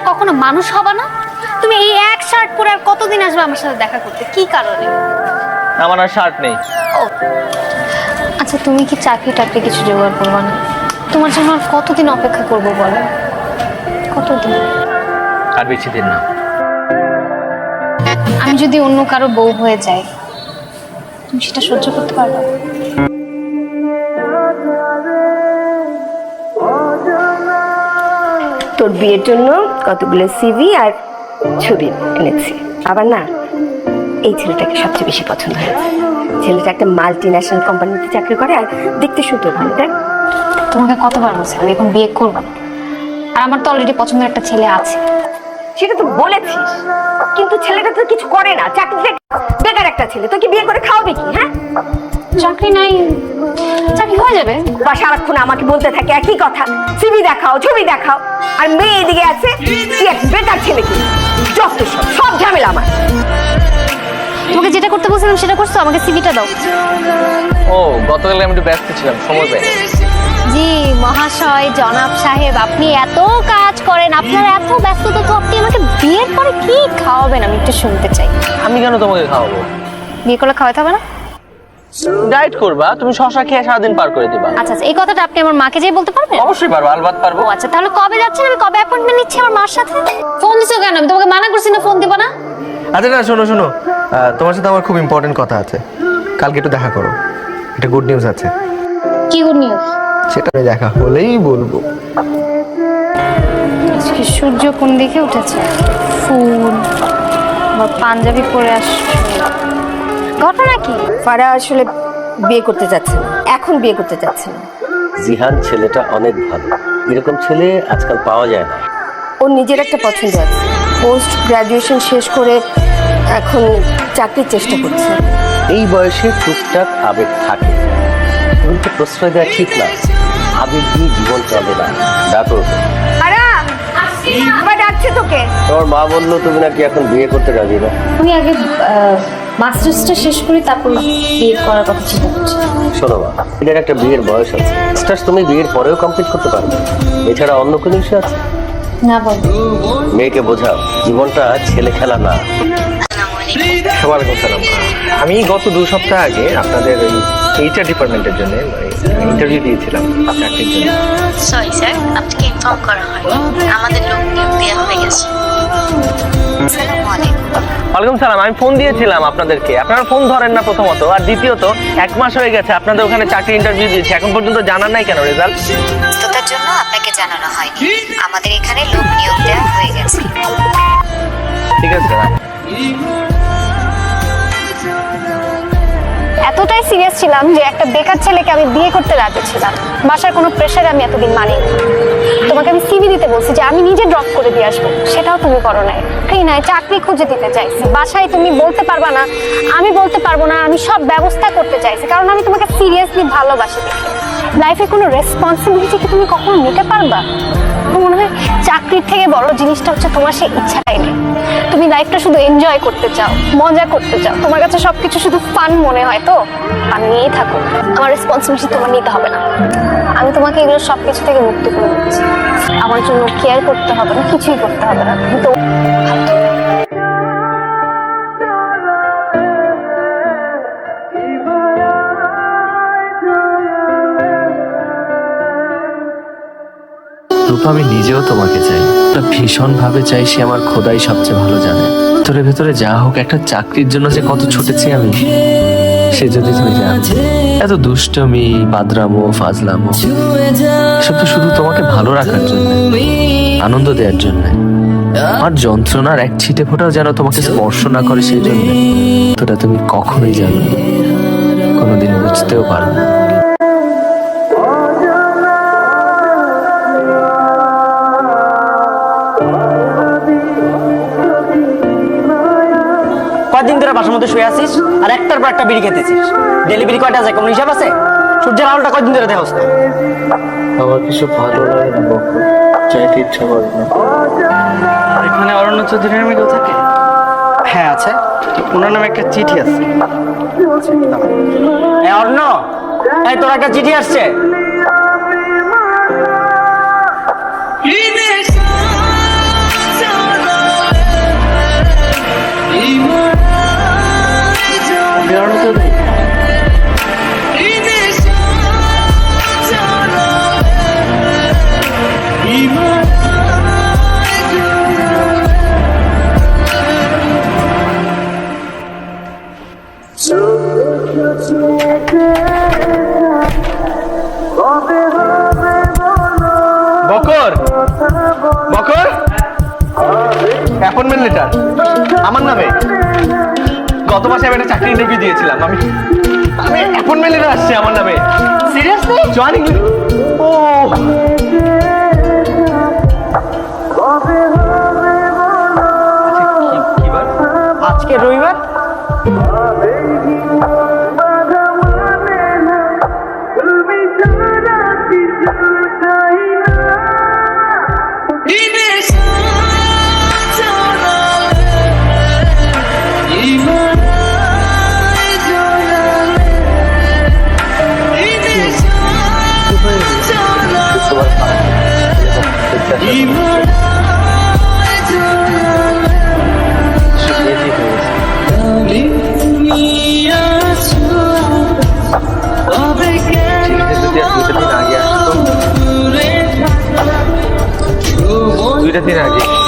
আর কখনো মানুষ হবে না? তুমি এই এক শার্ট পরে আর কতদিন আসবে আমার সাথে দেখা করতে? কি কারণে? আমার আর শার্ট নেই। ও আচ্ছা, তুমি কি চাকরি কিছু জোগাড় করবে না? তোমার জন্য আর কতদিন অপেক্ষা করবো বলো? কতদিন? আর বেশি দিন না। আমি যদি অন্য কারো বউ হয়ে যাই, তুমি সেটা সহ্য করতে পারবে? তোর বিয়ের জন্য কতগুলো সিভি আর ছবি এনেছি। আবার না, এই ছেলেটাকে সবচেয়ে বেশি পছন্দ হয়েছে। ছেলেটা একটা মাল্টি ন্যাশনাল কোম্পানিতে চাকরি করে আর দেখতে শুনতে ভালো। দেখ, তোমাকে কতবার বলছি আমি এখন বিয়ে করবো না, আর আমার তো অলরেডি পছন্দের একটা ছেলে আছে। সেটা তো বলেছিস, কিন্তু ছেলেটা তো কিছু করে না, চাকরি বেকার একটা ছেলে। তোকে বিয়ে করে খাওয়াবে কি? হ্যাঁ, চাকরি নাই, চাকরি হয়ে যাবে। বা সারাক্ষণ আমাকে বলতে থাকে একই কথা, সিভি দেখাও, ছবি দেখাও। আর মেয়ে এদিকে আছে, তুই এক বেকার ছেলে। কি যত সব ঝামেলা আমার। তোমাকে যেটা করতে বলছিলাম সেটা করছো, আমাকে সিভিটা দাও। ও গতকাল আমি একটু ব্যস্ত ছিলাম, সময় পাই। জি মহাশয়, জনাব সাহেব, আপনি এত কাজ করেন, আপনার এত ব্যস্ততা, তো আপনি আমাকে বিয়ের পরে কি খাওয়াবেন আমি একটু শুনতে চাই। আমি কেন তোমাকে খাওয়াবো? বিয়ে করলে খাওয়াতে হবে না? ডায়েট করবা, তুমি শশা খেয়ে সারাদিন পার করে দিবা। আচ্ছা আচ্ছা, এই কথাটা আপনি আমার মাকে যেয়ে বলতে পারবেন? অবশ্যই পারবো, আলবাত পারবো। ও আচ্ছা, তাহলে কবে যাচ্ছেন? আমি কবে অ্যাপয়েন্টমেন্ট নিচ্ছি আমার মার সাথে? ফোন দিছো কেন? আমি তোমাকে মানা করছি না ফোন দিব না। আচ্ছা না, শোনো শোনো, তোমার সাথে আমার খুব ইম্পর্টেন্ট কথা আছে। কালকে একটু দেখা করো, একটা গুড নিউজ আছে। কি গুড নিউজ? সেটা আমি দেখা হলেই বলবো। আজকে সূর্য কোন দিকে উঠেছে? ফুল বা পাঞ্জাবি পরে আসছে, ঘটনা কি? ফারা আসলে বিয়ে করতে যাচ্ছে না, এখন বিয়ে করতে যাচ্ছে না। জিহান ছেলেটা অনেক ভালো, এরকম ছেলে আজকাল পাওয়া যায় না। ওর নিজের একটা পছন্দ আছে, পোস্ট গ্রাজুয়েশন শেষ করে এখন চাকরির চেষ্টা করছে। এই বয়সে টুকটাক আবেগ থাকে, কিন্তু প্রশ্রয় দেওয়া ঠিক না। আবেগ দিয়ে জীবন চলে না। ডাকো। ফারা, আবার ডাকছে তোকে। তোমার মা বললো তুমি নাকি এখন বিয়ে করতে রাজি না। আমি আগে মাস্টার্সটা শেষ করি, তারপর বিয়ে করার কথা চিন্তা করছি। শোনো মা, এটার একটা বিয়ের বয়স আছে। মাস্টার্স তুমি বিয়ের পরেও কমপ্লিট করতে পারবে, এছাড়া অন্য কোনো ইস্যু আছে? না বলো। মেয়েকে বোঝাও জীবনটা ছেলে খেলা না। ওয়ালাইকুম সালাম। আমি গত 2 সপ্তাহ আগে আপনাদের ওই এইচআর ডিপার্টমেন্টের জন্য ইন্টারভিউ দিয়েছিলাম চাকরির জন্য। সরি স্যার, আপনাকে ইনফর্ম করা হয়নি। আমাদের লোক নিয়োগ দেওয়া হয়ে গেছে। আসসালামু আলাইকুম। ওয়ালাইকুম সালাম। আমি ফোন দিয়েছিলাম আপনাদেরকে, আপনারা ফোন ধরেন না প্রথমত, আর দ্বিতীয়ত 1 মাস হয়ে গেছে আপনাদের ওখানে চাকরি ইন্টারভিউ দিয়েছি, এখন পর্যন্ত জানার নাই কেন রেজাল্ট? ব্যস্ততার জন্য আপনাকে জানানো হয়নি। আমাদের এখানে লোক নিয়োগ দেওয়া হয়ে গেছে। ঠিক আছে। এতটাই সিরিয়াস ছিলাম যে একটা বেকার ছেলেকে আমি বিয়ে করতে রাজি ছিলাম। বাসার কোনো প্রেশারে আমি এতদিন মানি। তোমাকে আমি সিভি দিতে বলছি যে আমি নিজে ড্রপ করে দিয়ে আসবো, সেটাও তুমি করো নাই। নাই, চাকরি খুঁজে দিতে চাইছি, বাসায় তুমি বলতে পারবা না, আমি বলতে পারবো না, আমি সব ব্যবস্থা করতে চাইছি, কারণ আমি তোমাকে সিরিয়াসলি ভালোবাসি দেখে। লাইফে কোনো রেসপন্সিবিলিটি কি তুমি কখনো নিতে পারবা? মনে হয় চাকরির থেকে বড় জিনিসটা হচ্ছে তোমার সেই ইচ্ছাটাই নেই। তুমি লাইফটা শুধু এনজয় করতে চাও, মজা করতে চাও, তোমার কাছে সবকিছু শুধু ফান মনে হয়। তো ফান নিয়েই থাকো, আমার রেসপন্সিবিলিটি তোমার নিতে হবে না। আমি তোমাকে এগুলো সবকিছু থেকে মুক্ত করে দিচ্ছি। আমার জন্য কেয়ার করতে হবে না, কিছুই করতে হবে না। তো রূপা, আমি নিজেও তোমাকে চাই, ভীষণ ভাবে চাই। সে আমার খোদাই সবচেয়ে ভালো জানে। ভেতরে ভেতরে যা হোক, একটা চাকরির জন্য যে কত ছুটেছি আমি, সে যদি তুমি জানতে। এত দুষ্টমি, বাদরামো, ফাজলামো, সব তো শুধু তোমাকে ভালো রাখার জন্য, আনন্দ দেওয়ার জন্য। আমার যন্ত্রণার এক ছিটে ফোঁটাও যেন তোমাকে স্পর্শ না করে, সেই জন্য। তোটা তুমি কখনোই জানো না, কোনোদিন বুঝতেও পারবে না। কয়দিন ধরে বাসার মধ্যে শুয়ে আছিস আর একটার পর একটা বিড়ি খেতেছিস? ডেলিভারি কয়টা যায় কোনো হিসাব আছে? সূর্যের আলোটা কয়দিন ধরে দেখোস না? আমার কিছু ভালো লাগে না, চাইতে ইচ্ছা করে না। এখানে অরণ্য চৌধুরীর মেয়ে থাকে? হ্যাঁ আছে, ওনার নামে একটা চিঠি আছে। অরণ্য, এই তোর একটা চিঠি আসছে। বকর বকর অ্যাপয়েন্টমেন্ট লেটার আমার নামে। গত মাসে আমি একটা চাকরি ইন্টারভিউ দিয়েছিলাম, আমি অ্যাপয়েন্টমেন্ট লেটার আসছে আমার নামে। সিরিয়াসলি? জয়েনিং। ও কি বার? আজকে রবিবার। দুইটা দিন আগে